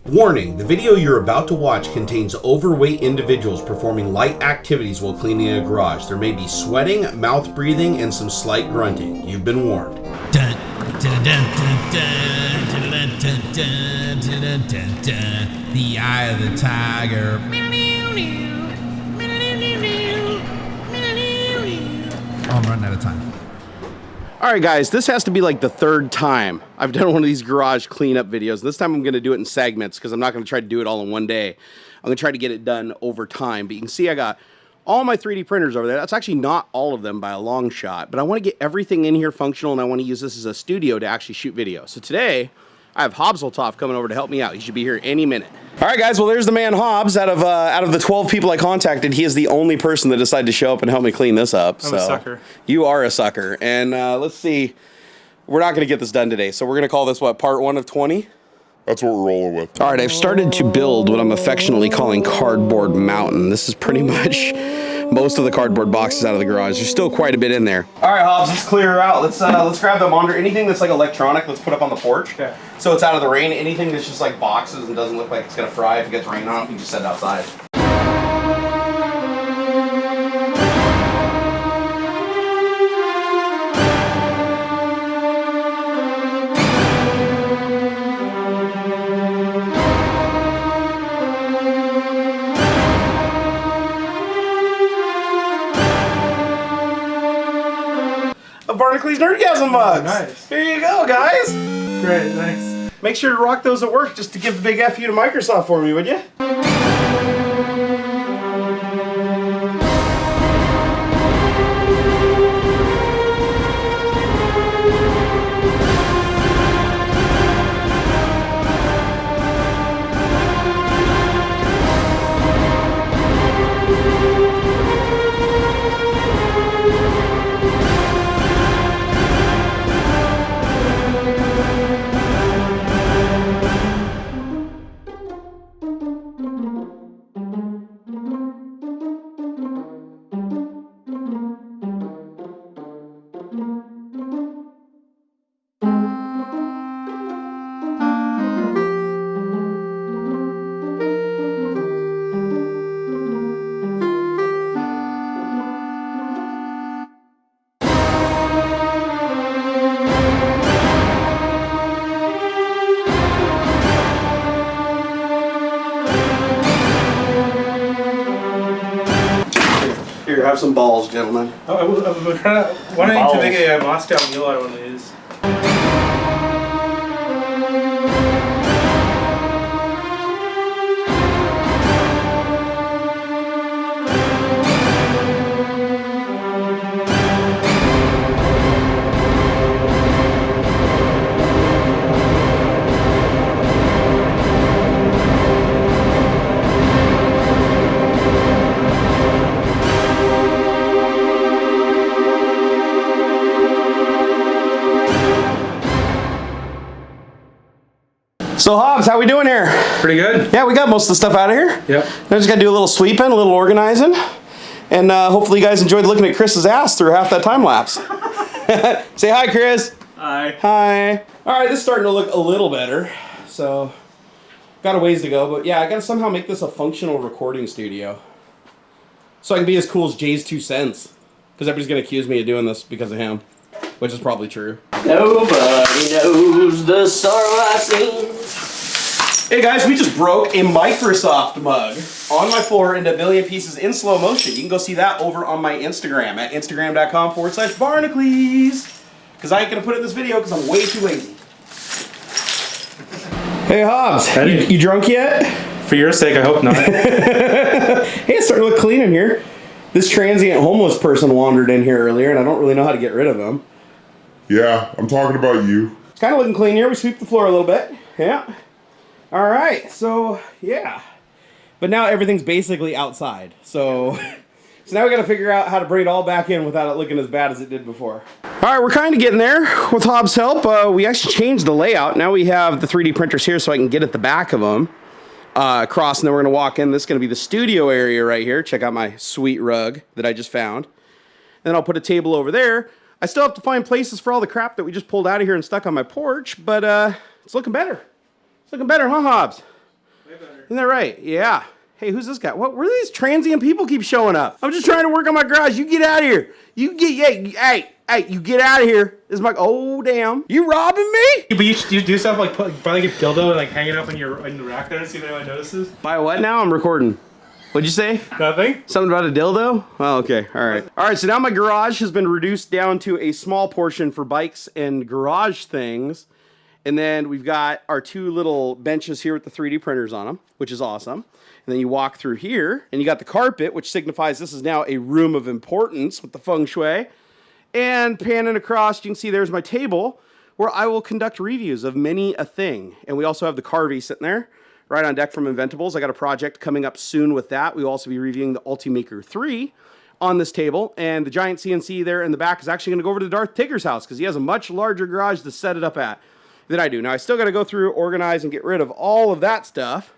Warning, the video you're about to watch contains overweight individuals performing light activities while cleaning a garage. There may be sweating, mouth breathing, and some slight grunting. You've been warned. The eye of the tiger. Oh, I'm running out of time. All right, guys, this has to be like the third time I've done one of these garage cleanup videos. This time I'm going to do it in segments because I'm not going to try to do it all in one day. I'm going to try to get it done over time. But you can see I got all my 3D printers over there. That's actually not all of them by a long shot. But I want to get everything in here functional, and I want to use this as a studio to actually shoot video. So today, I have Hobbs coming over to help me out. He should be here any minute. All right, guys. Well, there's the man Hobbs. Out of the 12 people I contacted, he is the only person that decided to show up and help me clean this up. I'm a sucker. You are a sucker. And let's see. We're not going to get this done today, so we're going to call this, what, part 1 of 20? That's what we're rolling with. All right, I've started to build what I'm affectionately calling Cardboard Mountain. This is pretty much most of the cardboard boxes out of the garage. There's still quite a bit in there. All right, Hobbs, let's clear her out. Let's grab the monitor. Anything that's like electronic, let's put up on the porch. Okay. So it's out of the rain. Anything that's just like boxes and doesn't look like it's gonna fry if it gets rain on it, we can just set it outside. Barnacules Nerdgasm mugs. Nice. Here you go, guys. Great, thanks. Make sure to rock those at work just to give the big F you to Microsoft for me, would you? Here, have some balls, gentlemen. Oh, I'm trying to. Why don't you make a Moscow Mule out of one of these? So Hobbs, how we doing here? Pretty good. Yeah, we got most of the stuff out of here. Yep. Now just gotta do a little sweeping, a little organizing, and hopefully you guys enjoyed looking at Chris's ass through half that time lapse. Say hi, Chris. Hi. Hi. All right, this is starting to look a little better. So, got a ways to go, but yeah, I gotta somehow make this a functional recording studio, so I can be as cool as JayzTwoCents, because everybody's gonna accuse me of doing this because of him, which is probably true. Nobody knows the sorrow I've seen. Hey guys, we just broke a Microsoft mug on my floor into a million pieces in slow motion. You can go see that over on my Instagram at instagram.com/Barnacules. Because I ain't going to put it in this video because I'm way too lazy. Hey Hobbs, you drunk yet? For your sake, I hope not. Hey, it's starting to look clean in here. This transient homeless person wandered in here earlier and I don't really know how to get rid of him. Yeah, I'm talking about you. It's kind of looking clean here. We sweep the floor a little bit. Yeah. All right, so yeah, but now everything's basically outside. So now we got to figure out how to bring it all back in without it looking as bad as it did before. All right, we're kind of getting there with Hobbs' help. We actually changed the layout. Now we have the 3D printers here so I can get at the back of them across, and then we're going to walk in. This is going to be the studio area right here. Check out my sweet rug that I just found. And then I'll put a table over there. I still have to find places for all the crap that we just pulled out of here and stuck on my porch, but it's looking better. It's looking better, huh, Hobbs? Isn't that right? Yeah. Hey, who's this guy? What? Where do these transient people keep showing up? I'm just trying to work on my garage. You get out of here. You get, hey, you get out of here. This is my, oh, damn. You robbing me? But you do stuff like buy like a dildo and like hang it up in the rack there and see if anyone notices. Buy what now? I'm recording. What'd you say? Nothing. Something about a dildo? Oh, okay. All right. All right, so now my garage has been reduced down to a small portion for bikes and garage things. And then we've got our 2 little benches here with the 3D printers on them, which is awesome. And then you walk through here, and you got the carpet, which signifies this is now a room of importance with the feng shui. And panning across, you can see there's my table, where I will conduct reviews of many a thing. And we also have the Carvey sitting there, right on deck from Inventables. I got a project coming up soon with that. We'll also be reviewing the Ultimaker 3 on this table. And the giant CNC there in the back is actually going to go over to Darth Tigger's house, because he has a much larger garage to set it up at than I do. Now, I still got to go through, organize, and get rid of all of that stuff.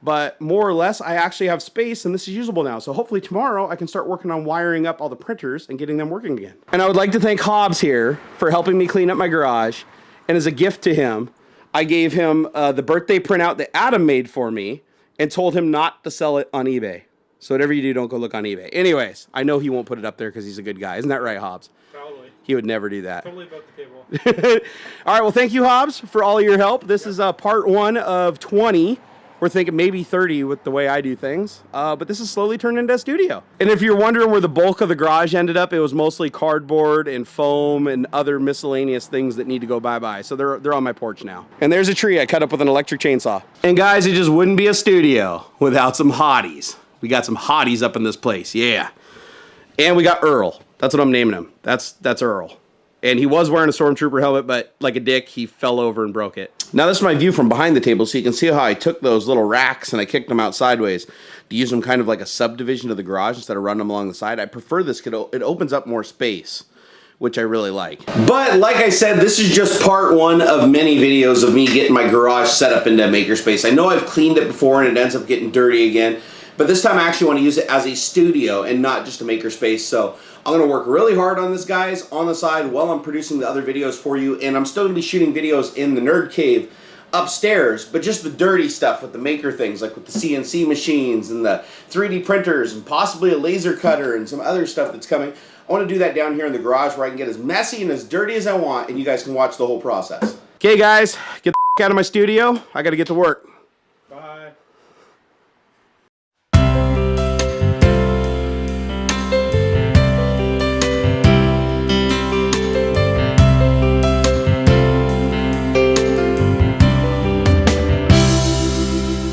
But more or less, I actually have space, and this is usable now. So hopefully tomorrow, I can start working on wiring up all the printers and getting them working again. And I would like to thank Hobbs here for helping me clean up my garage. And as a gift to him, I gave him the birthday printout that Adam made for me and told him not to sell it on eBay. So whatever you do, don't go look on eBay. Anyways, I know he won't put it up there because he's a good guy. Isn't that right, Hobbs? Probably. He would never do that. Totally above the table. All right, well, thank you, Hobbs, for all your help. This is part 1 of 20. We're thinking maybe 30 with the way I do things. But this is slowly turned into a studio. And if you're wondering where the bulk of the garage ended up, it was mostly cardboard and foam and other miscellaneous things that need to go bye-bye. So they're on my porch now. And there's a tree I cut up with an electric chainsaw. And guys, it just wouldn't be a studio without some hotties. We got some hotties up in this place, yeah. And we got Earl. That's what I'm naming him. That's Earl. And he was wearing a Stormtrooper helmet, but like a dick, he fell over and broke it. Now this is my view from behind the table, so you can see how I took those little racks and I kicked them out sideways to use them kind of like a subdivision of the garage instead of running them along the side. I prefer this, it opens up more space, which I really like. But like I said, this is just part 1 of many videos of me getting my garage set up into Makerspace. I know I've cleaned it before and it ends up getting dirty again, but this time I actually want to use it as a studio and not just a Makerspace. So I'm going to work really hard on this, guys, on the side while I'm producing the other videos for you. And I'm still going to be shooting videos in the Nerd Cave upstairs, but just the dirty stuff with the maker things, like with the CNC machines and the 3D printers and possibly a laser cutter and some other stuff that's coming. I want to do that down here in the garage where I can get as messy and as dirty as I want, and you guys can watch the whole process. Okay, guys, get the out of my studio. I got to get to work. Bye.